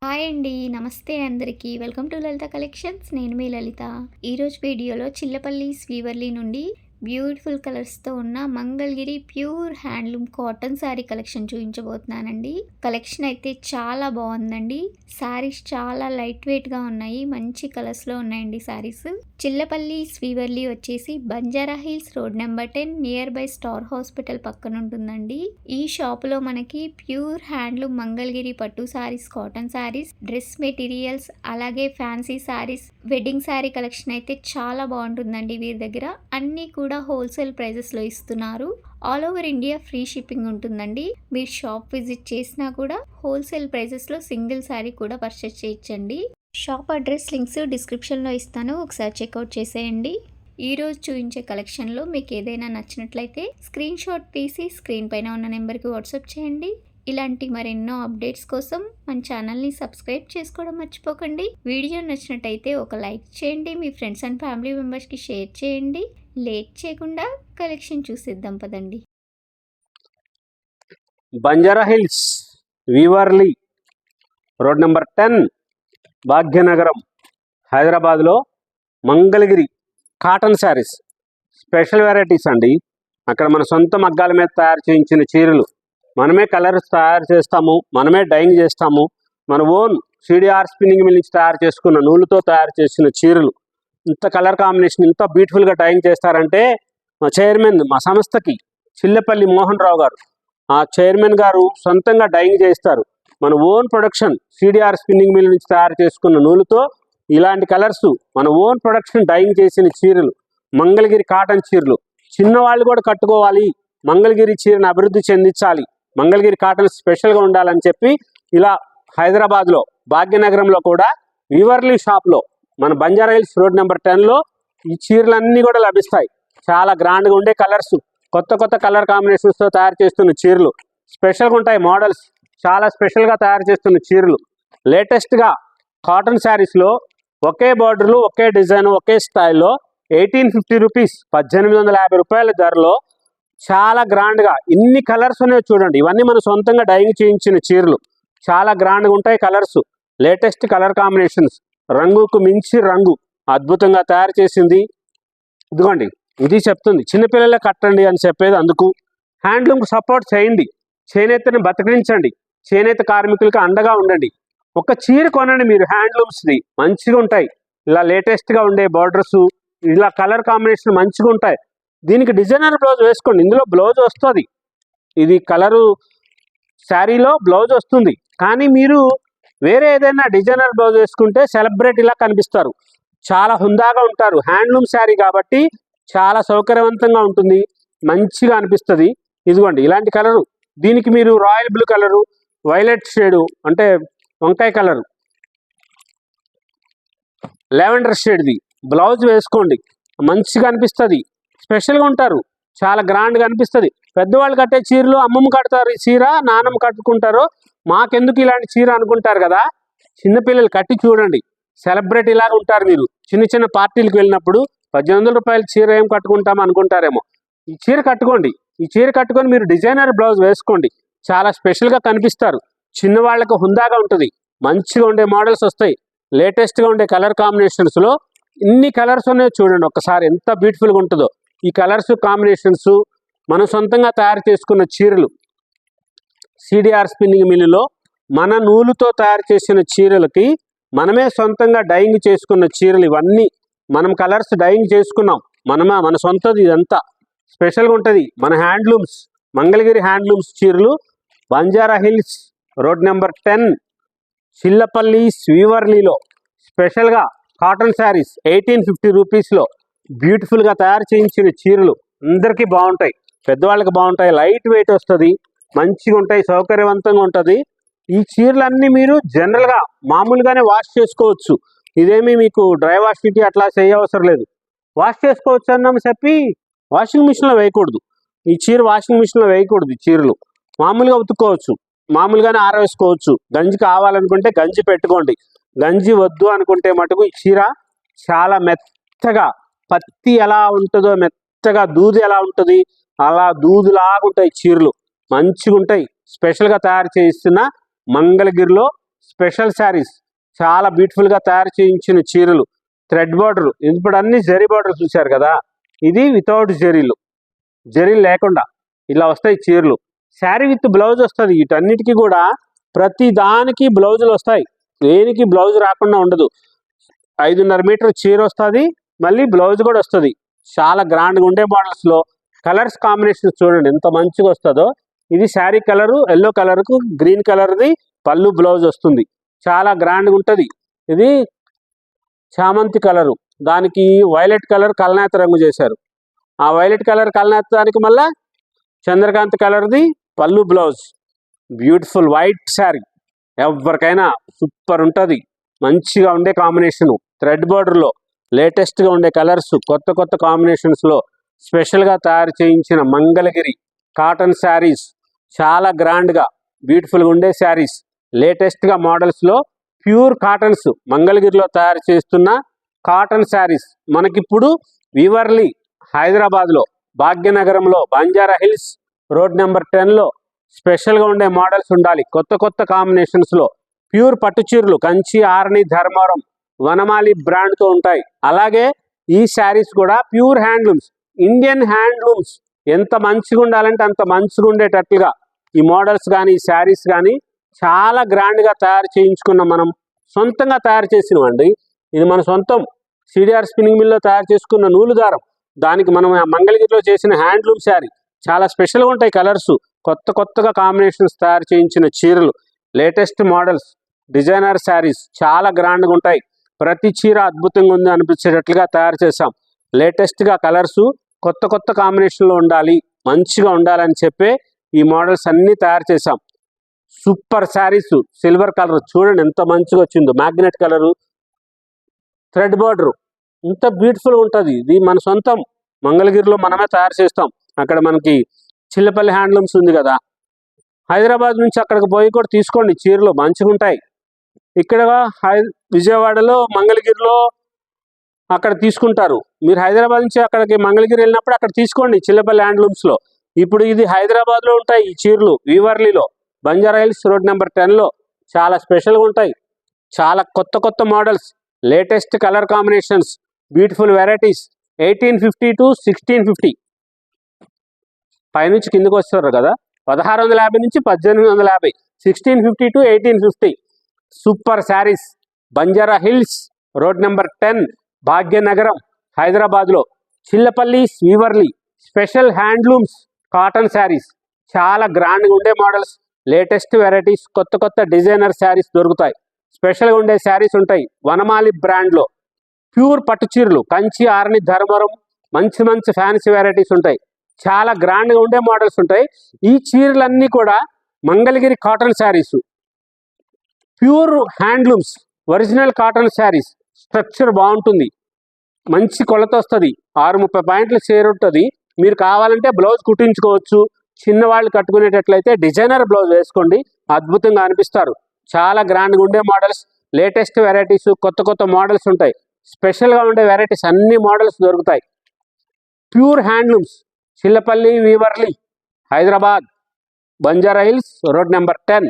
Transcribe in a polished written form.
Hi అండి. నమస్తే అందరికీ. Welcome to Lalitha collections. నేను మీ లలిత. ఈరోజు వీడియోలో చిల్లపల్లి స్వీవర్లీ నుండి బ్యూటిఫుల్ కలర్స్తో ఉన్న Mangalagiri pure handloom cotton sari collection చూపించబోతున్నానండి. కలెక్షన్ అయితే చాలా బాగుందండి. శారీస్ చాలా లైట్ వెయిట్గా ఉన్నాయి. మంచి కలర్స్లో ఉన్నాయండి శారీస్. చిల్లపల్లి స్వీవర్లీ వచ్చేసి Banjara hills road number 10 nearby Star Hospital పక్కన ఉంటుందండి. ఈ షాపులో మనకి ప్యూర్ హ్యాండ్లూమ్ మంగళగిరి పట్టు saris, cotton saris, dress materials, అలాగే fancy saris, wedding sari collection అయితే చాలా బాగుంటుందండి. వీరి దగ్గర అన్నీ కూడా హోల్సేల్ ప్రైజెస్లో ఇస్తున్నారు. All over India free shipping ఉంటుందండి. మీరు షాప్ విజిట్ చేసినా కూడా హోల్సేల్ ప్రైజెస్లో సింగిల్ శారీ కూడా పర్చేస్ చేయొచ్చండి. షాప్ అడ్రస్ లింక్స్ డిస్క్రిప్షన్లో ఇస్తాను, ఒకసారి చెక్అవుట్ చేసేయండి. ఈరోజు చూపించే కలెక్షన్లో మీకు ఏదైనా నచ్చినట్లయితే స్క్రీన్ షాట్ తీసి స్క్రీన్ పైన ఉన్న నెంబర్కి వాట్సాప్ చేయండి. ఇలాంటి మరెన్నో అప్డేట్స్ కోసం మన ఛానల్ని సబ్స్క్రైబ్ చేసుకోవడం మర్చిపోకండి. వీడియో నచ్చినట్టయితే ఒక లైక్ చేయండి, మీ ఫ్రెండ్స్ అండ్ ఫ్యామిలీ మెంబర్స్కి షేర్ చేయండి. లేట్ చేయకుండా కలెక్షన్ చూసేద్దాం పదండి. బంజారా హిల్స్ వీవర్లీ రోడ్ నెంబర్ 10 భాగ్యనగరం హైదరాబాద్లో Mangalagiri cotton saris special varieties అండి. అక్కడ మన సొంత మగ్గాల మీద తయారు చేయించిన చీరలు, మనమే కలర్స్ తయారు చేస్తాము, మనమే డైయింగ్ చేస్తాము. మన ఓన్ సిడిఆర్ స్పిన్నింగ్ మిల్ నుంచి తయారు చేసుకున్న నూలుతో తయారు చేసిన చీరలు. ఇంత కలర్ కాంబినేషన్, ఇంత బ్యూటిఫుల్గా డైయింగ్ చేస్తారంటే మా చైర్మన్, మా సంస్థకి చిల్లపల్లి మోహన్ రావు గారు, ఆ చైర్మన్ గారు సొంతంగా డైయింగ్ చేస్తారు. మన own production CDR spinning mill నుంచి తయారు చేసుకున్న నూలుతో ఇలాంటి కలర్స్ మన ఓన్ ప్రొడక్షన్ డైయింగ్ చేసిన చీరలు, మంగళగిరి కాటన్ చీరలు. చిన్నవాళ్ళు కూడా కట్టుకోవాలి, మంగళగిరి చీరను అభివృద్ధి చెందించాలి, మంగళగిరి కాటన్ స్పెషల్గా ఉండాలని చెప్పి ఇలా హైదరాబాద్లో భాగ్యనగరంలో కూడా వీవర్లీ షాప్లో మన బంజారా హిల్స్ రోడ్ నెంబర్ 10లో ఈ చీరలన్నీ కూడా లభిస్తాయి. చాలా గ్రాండ్గా ఉండే కలర్స్, కొత్త కొత్త కలర్ కాంబినేషన్స్తో తయారు చేస్తున్న చీరలు, స్పెషల్గా ఉంటాయి మోడల్స్, చాలా స్పెషల్గా తయారు చేస్తున్న చీరలు. లేటెస్ట్గా కాటన్ శారీస్లో ఒకే బార్డర్లు, ఒకే డిజైన్, ఒకే స్టైల్లో 1850 రూపీస్, 1850 రూపాయల ధరలో చాలా గ్రాండ్గా ఇన్ని కలర్స్ ఉన్నాయో చూడండి. ఇవన్నీ మన సొంతంగా డైయింగ్ చేయించిన చీరలు, చాలా గ్రాండ్గా ఉంటాయి కలర్స్. లేటెస్ట్ కలర్ కాంబినేషన్స్, రంగుకు మించి రంగు అద్భుతంగా తయారు చేసింది. ఇదిగోండి, ఇది చెప్తుంది చిన్నపిల్లలే కట్టండి అని చెప్పేది అందుకు. హ్యాండ్లూమ్కి సపోర్ట్ చేయండి, చేనేతని బతికించండి, చేనేత కార్మికులకి అండగా ఉండండి. ఒక చీర కొనండి మీరు, హ్యాండ్లూమ్స్ది మంచిగా ఉంటాయి. ఇలా లేటెస్ట్గా ఉండే బార్డర్స్, ఇలా కలర్ కాంబినేషన్ మంచిగా ఉంటాయి. దీనికి డిజైనర్ బ్లౌజ్ వేసుకోండి, ఇందులో బ్లౌజ్ వస్తుంది. ఇది కలరు శారీలో బ్లౌజ్ వస్తుంది, కానీ మీరు వేరే ఏదైనా డిజైనర్ బ్లౌజ్ వేసుకుంటే సెలబ్రిటీలా కనిపిస్తారు, చాలా హుందాగా ఉంటారు. హ్యాండ్లూమ్ శారీ కాబట్టి చాలా సౌకర్యవంతంగా ఉంటుంది, మంచిగా అనిపిస్తుంది. ఇదిగోండి ఇలాంటి కలరు, దీనికి మీరు royal blue colour, violet shade అంటే వంకాయ కలరు, లెవెండర్ షేడ్ది బ్లౌజ్ వేసుకోండి, మంచిగా అనిపిస్తుంది, స్పెషల్గా ఉంటారు, చాలా గ్రాండ్గా అనిపిస్తుంది. పెద్దవాళ్ళు కట్టే చీరలు అమ్మమ్మ కడతారు, ఈ చీర నాన్నమ్మ కట్టుకుంటారు, మాకెందుకు ఇలాంటి చీర అనుకుంటారు కదా. చిన్నపిల్లలు కట్టి చూడండి, సెలబ్రిటీ లాగా ఉంటారు మీరు. చిన్న చిన్న పార్టీలకు వెళ్ళినప్పుడు 1800 రూపాయల చీర ఏం కట్టుకుంటాం అనుకుంటారేమో. ఈ చీర కట్టుకోండి, ఈ చీర కట్టుకొని మీరు డిజైనర్ బ్లౌజ్ వేసుకోండి, చాలా స్పెషల్గా కనిపిస్తారు. చిన్నవాళ్ళకు హుందాగా ఉంటుంది, మంచిగా ఉండే మోడల్స్ వస్తాయి. లేటెస్ట్గా ఉండే కలర్ కాంబినేషన్స్లో ఇన్ని కలర్స్ ఉన్నాయో చూడండి ఒక్కసారి, ఎంత బ్యూటిఫుల్గా ఉంటుందో. ఈ కలర్స్ కాంబినేషన్స్ మనం సొంతంగా తయారు చేసుకున్న చీరలు, సిడిఆర్ స్పిన్నింగ్ మిల్లులో మన నూలుతో తయారు చేసిన చీరలకి మనమే సొంతంగా డైయింగ్ చేసుకున్న చీరలు. ఇవన్నీ మనం కలర్స్ డైయింగ్ చేసుకున్నాం, మన సొంతది. ఇదంతా స్పెషల్గా ఉంటుంది. మన హ్యాండ్లూమ్స్, మంగళగిరి హ్యాండ్లూమ్స్ చీరలు Banjara hills road number 10 Chillapalli వీవర్లీలో స్పెషల్గా కాటన్ శారీస్ 1850 రూపీస్లో బ్యూటిఫుల్గా తయారు చేయించిన చీరలు. అందరికీ బాగుంటాయి, పెద్దవాళ్ళకి బాగుంటాయి, లైట్ వెయిట్ వస్తుంది, మంచిగా ఉంటాయి, సౌకర్యవంతంగా ఉంటుంది. ఈ చీరలన్నీ మీరు జనరల్గా మామూలుగానే వాష్ చేసుకోవచ్చు, ఇదేమీ మీకు డ్రై వాష్ సిటీ అట్లా చేయవసరం లేదు. వాష్ చేసుకోవచ్చు అన్నాము చెప్పి వాషింగ్ మిషన్లో వేయకూడదు. ఈ చీర వాషింగ్ మిషన్లో వేయకూడదు. ఈ చీరలు మామూలుగా ఉతుక్కోవచ్చు, మామూలుగానే ఆరవేసుకోవచ్చు. గంజి కావాలనుకుంటే గంజి పెట్టుకోండి, గంజి వద్దు అనుకుంటే మటుకు ఈ చీర చాలా మెత్తగా, పత్తి ఎలా ఉంటుందో మెత్తగా, దూది ఎలా ఉంటుంది అలా దూదులాగా ఉంటాయి చీరలు, మంచిగా ఉంటాయి. స్పెషల్గా తయారు చేయిస్తున్న మంగళగిరిలో స్పెషల్ శారీస్, చాలా బ్యూటిఫుల్గా తయారు చేయించిన చీరలు, థ్రెడ్ బార్డర్. ఇప్పుడు అన్ని జరీ బార్డర్ చూశారు కదా, ఇది వితౌట్ జరీలు, జరీలు లేకుండా ఇలా వస్తాయి చీరలు. శారీ విత్ బ్లౌజ్ వస్తుంది. వీటన్నిటికీ కూడా ప్రతి దానికి బ్లౌజులు వస్తాయి, దేనికి బ్లౌజ్ రాకుండా ఉండదు. 5.5 మీటర్ చీర వస్తుంది, మళ్ళీ బ్లౌజ్ కూడా వస్తుంది. చాలా గ్రాండ్గా ఉండే మోడల్స్లో కలర్స్ కాంబినేషన్ చూడండి ఎంత మంచిగా వస్తుందో. ఇది శారీ కలరు, ఎల్లో కలర్కు గ్రీన్ కలర్ది పళ్ళు బ్లౌజ్ వస్తుంది, చాలా గ్రాండ్గా ఉంటుంది. ఇది చామంతి కలరు, దానికి వైలెట్ కలర్ కల్నేత రంగు చేశారు. ఆ వైలెట్ కలర్ కల్నేత దానికి మళ్ళా చంద్రకాంత్ కలర్ది పళ్ళు బ్లౌజ్. బ్యూటిఫుల్ వైట్ శారీ, ఎవరికైనా సూపర్ ఉంటుంది. మంచిగా ఉండే కాంబినేషను, థ్రెడ్ బార్డర్లో లేటెస్ట్గా ఉండే కలర్స్, కొత్త కొత్త కాంబినేషన్స్లో స్పెషల్గా తయారు చేయించిన మంగళగిరి కాటన్ శారీస్, చాలా గ్రాండ్గా బ్యూటిఫుల్గా ఉండే శారీస్, లేటెస్ట్గా మోడల్స్లో ప్యూర్ కాటన్స్, మంగళగిరిలో తయారు చేస్తున్న కాటన్ శారీస్ మనకిప్పుడు వీవర్లీ హైదరాబాద్లో భాగ్యనగరంలో బంజారా హిల్స్ రోడ్ నెంబర్ 10లో స్పెషల్గా ఉండే మోడల్స్ ఉండాలి. కొత్త కొత్త కాంబినేషన్స్లో ప్యూర్ పట్టు చీరలు, కంచి, ఆర్ని, ధర్మవరం, వనమాలి బ్రాండ్తో ఉంటాయి. అలాగే ఈ శారీస్ కూడా ప్యూర్ హ్యాండ్లూమ్స్, ఇండియన్ హ్యాండ్లూమ్స్. ఎంత మంచిగా ఉండాలంటే అంత మంచిగా ఉండేటట్లుగా ఈ మోడల్స్ కానీ ఈ శారీస్ కానీ చాలా గ్రాండ్గా తయారు చేయించుకున్నాం. మనం సొంతంగా తయారు చేసినవండి. ఇది మన సొంతం సిడిఆర్ స్పిన్నింగ్ మిల్లో తయారు చేసుకున్న నూలు దారం, దానికి మనం మంగళగిరిలో చేసిన హ్యాండ్లూమ్ శారీ. చాలా స్పెషల్గా ఉంటాయి కలర్స్, కొత్త కొత్తగా కాంబినేషన్స్ తయారు చేయించిన చీరలు, లేటెస్ట్ మోడల్స్, డిజైనర్ శారీస్ చాలా గ్రాండ్గా ఉంటాయి. ప్రతి చీర అద్భుతంగా ఉంది అనిపించేటట్లుగా తయారు చేసాం. లేటెస్ట్గా కలర్సు, కొత్త కొత్త కాంబినేషన్లో ఉండాలి, మంచిగా ఉండాలని చెప్పే ఈ మోడల్స్ అన్నీ తయారు చేసాం. సూపర్ శారీస్, సిల్వర్ కలర్ చూడండి ఎంత మంచిగా వచ్చిందో, మ్యాగ్నెట్ కలరు, థ్రెడ్ బార్డర్, ఇంత బ్యూటిఫుల్గా ఉంటుంది. ఇది మన సొంతం మంగళగిరిలో మనమే తయారు చేస్తాం. అక్కడ మనకి చిల్లపల్లి హ్యాండ్లూమ్స్ ఉంది కదా, హైదరాబాద్ నుంచి అక్కడికి పోయి కూడా తీసుకోండి, చీరలు మంచిగా ఉంటాయి. ఇక్కడ విజయవాడలో మంగళగిరిలో అక్కడ తీసుకుంటారు. మీరు హైదరాబాద్ నుంచి అక్కడికి మంగళగిరి వెళ్ళినప్పుడు అక్కడ తీసుకోండి చిల్లపల్లి హ్యాండ్లూమ్స్లో. ఇప్పుడు ఇది హైదరాబాద్లో ఉంటాయి ఈ చీరలు, వీవర్లీలో బంజారా హిల్స్ రోడ్ నెంబర్ 10లో చాలా స్పెషల్గా ఉంటాయి. చాలా కొత్త కొత్త models, latest colour combinations, beautiful varieties. 1850 to 1650 పైనుంచి కిందకు వస్తారు కదా, 1650 నుంచి 1850, 1650 to 1850. Super sarees, Banjara hills road number 10 Bhagyanagaram హైదరాబాద్లో Chillapalli weaverly special handlooms cotton sarees. చాలా గ్రాండ్గా ఉండే మోడల్స్, లేటెస్ట్ వెరైటీస్, కొత్త కొత్త డిజైనర్ శారీస్ దొరుకుతాయి. స్పెషల్గా ఉండే శారీస్ ఉంటాయి. వనమాలి బ్రాండ్లో ప్యూర్ పట్టు చీరలు, కంచి, ఆర్ని, ధర్మవరం, మంచి మంచి ఫ్యాన్సీ వెరైటీస్ ఉంటాయి. చాలా గ్రాండ్గా ఉండే మోడల్స్ ఉంటాయి. ఈ చీరలన్నీ కూడా Mangalagiri cotton saris, pure handlooms, original cotton saris. Structure బాగుంటుంది, మంచి కొలత వస్తుంది, 630 పాయింట్ల చీర ఉంటుంది. మీరు కావాలంటే బ్లౌజ్ కుట్టించుకోవచ్చు. చిన్నవాళ్ళు కట్టుకునేటట్లయితే డిజైనర్ బ్లౌజ్ వేసుకోండి, అద్భుతంగా అనిపిస్తారు. చాలా గ్రాండ్గా ఉండే మోడల్స్, లేటెస్ట్ వెరైటీస్, కొత్త కొత్త మోడల్స్ ఉంటాయి. స్పెషల్గా ఉండే వెరైటీస్ అన్ని మోడల్స్ దొరుకుతాయి. Pure handlooms, Chillapalli weaverly Hyderabad, Banjara hills road number 10.